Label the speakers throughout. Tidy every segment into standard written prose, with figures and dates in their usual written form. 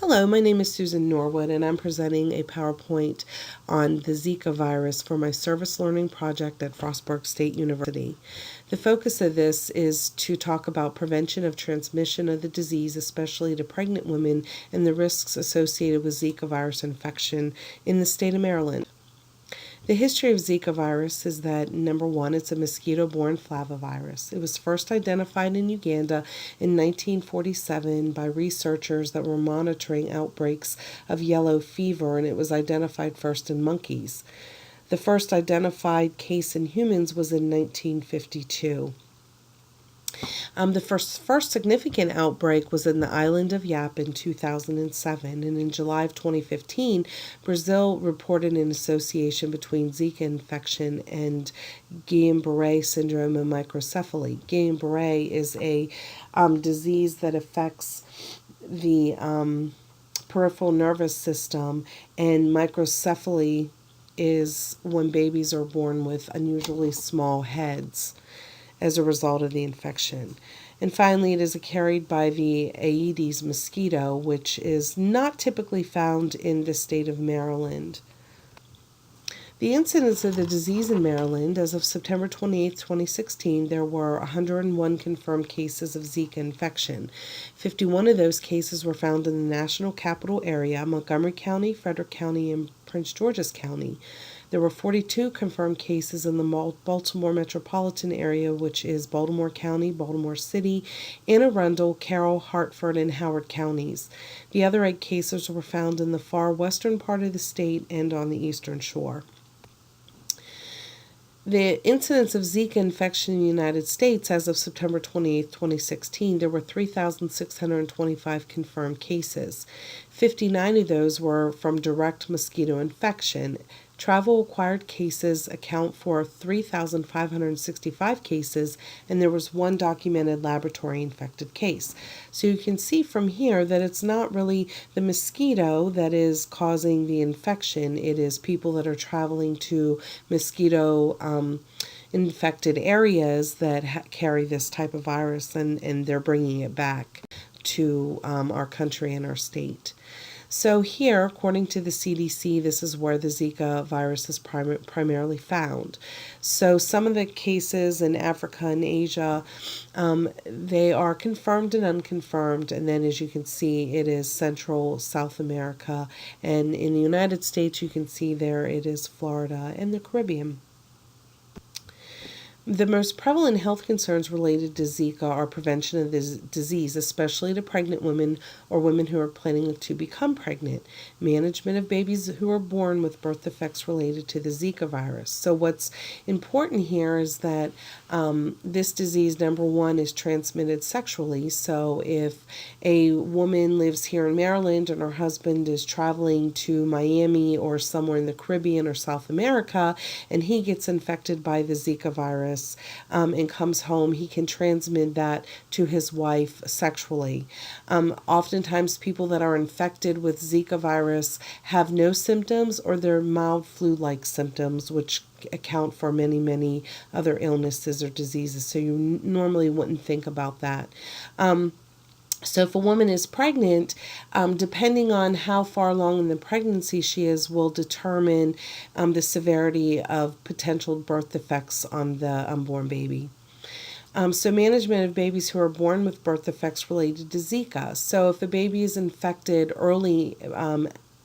Speaker 1: Hello, my name is Susan Norwood, and I'm presenting a PowerPoint on the Zika virus for my service learning project at Frostburg State University. The focus of this is to talk about prevention of transmission of the disease, especially to pregnant women, and the risks associated with Zika virus infection in the state of Maryland. The history of Zika virus is that, number one, it's a mosquito-borne flavivirus. It was first identified in Uganda in 1947 by researchers that were monitoring outbreaks of yellow fever, and it was identified first in monkeys. The first identified case in humans was in 1952. The first significant outbreak was in the island of Yap in 2007, and in July of 2015, Brazil reported an association between Zika infection and Guillain-Barré syndrome and microcephaly. Guillain-Barré is a disease that affects the peripheral nervous system, and microcephaly is when babies are born with unusually small heads as a result of the infection. And finally, it is carried by the Aedes mosquito, which is not typically found in the state of Maryland. The incidence of the disease in Maryland, as of September 28, 2016, there were 101 confirmed cases of Zika infection. 51 of those cases were found in the National Capital Area, Montgomery County, Frederick County, and Prince George's County. There were 42 confirmed cases in the Baltimore metropolitan area, which is Baltimore County, Baltimore City, Anne Arundel, Carroll, Hartford, and Howard counties. The other 8 cases were found in the far western part of the state and on the eastern shore. The incidence of Zika infection in the United States as of September 28, 2016, there were 3,625 confirmed cases. 59 of those were from direct mosquito infection. Travel-acquired cases account for 3,565 cases, and there was 1 documented laboratory infected case. So you can see from here that it's not really the mosquito that is causing the infection. It is people that are traveling to mosquito infected areas that carry this type of virus, and they're bringing it back to our country and our state. So here, according to the CDC, this is where the Zika virus is primarily found. So some of the cases in Africa and Asia, they are confirmed and unconfirmed. And then, as you can see, it is Central, South America. And in the United States, you can see there it is Florida and the Caribbean. The most prevalent health concerns related to Zika are prevention of this disease, especially to pregnant women or women who are planning to become pregnant, management of babies who are born with birth defects related to the Zika virus. So what's important here is that this disease, number one, is transmitted sexually. So if a woman lives here in Maryland and her husband is traveling to Miami or somewhere in the Caribbean or South America, and he gets infected by the Zika virus, and comes home, he can transmit that to his wife sexually. Oftentimes, people that are infected with Zika virus have no symptoms, or they're mild flu-like symptoms, which account for many, many other illnesses or diseases. So you normally wouldn't think about that. So if a woman is pregnant, depending on how far along in the pregnancy she is, will determine the severity of potential birth defects on the unborn baby. So management of babies who are born with birth defects related to Zika. So if a baby is infected early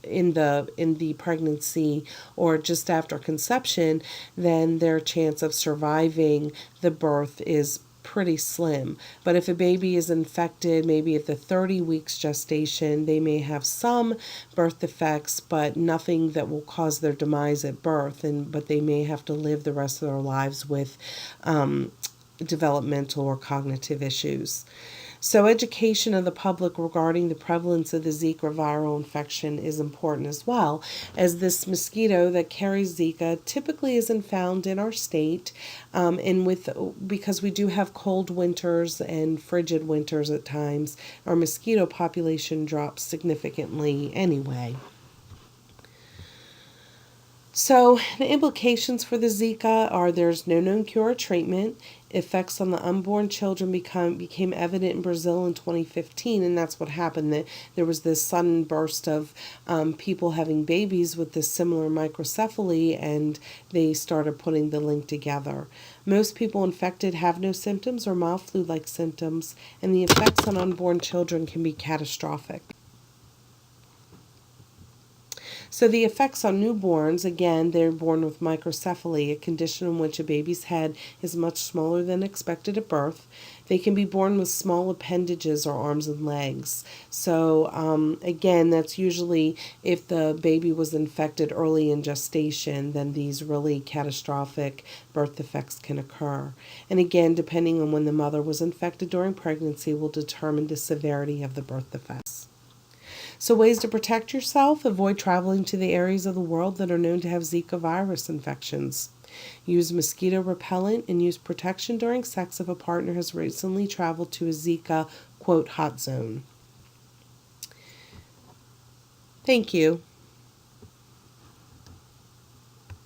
Speaker 1: in the pregnancy or just after conception, then their chance of surviving the birth is pretty slim. But if a baby is infected maybe at the 30 weeks gestation, they may have some birth defects, but nothing that will cause their demise at birth, but they may have to live the rest of their lives with developmental or cognitive issues. So education of the public regarding the prevalence of the Zika viral infection is important as well, as this mosquito that carries Zika typically isn't found in our state, because we do have cold winters and frigid winters at times, our mosquito population drops significantly anyway. So the implications for the Zika are there's no known cure or treatment. Effects on the unborn children became evident in Brazil in 2015, and that's what happened. There was this sudden burst of people having babies with this similar microcephaly, and they started putting the link together. Most people infected have no symptoms or mild flu-like symptoms, and the effects on unborn children can be catastrophic. So the effects on newborns, again, they're born with microcephaly, a condition in which a baby's head is much smaller than expected at birth. They can be born with small appendages or arms and legs. So again, that's usually if the baby was infected early in gestation, then these really catastrophic birth defects can occur. And again, depending on when the mother was infected during pregnancy will determine the severity of the birth defects. So ways to protect yourself: avoid traveling to the areas of the world that are known to have Zika virus infections. Use mosquito repellent and use protection during sex if a partner has recently traveled to a Zika, quote, hot zone. Thank you.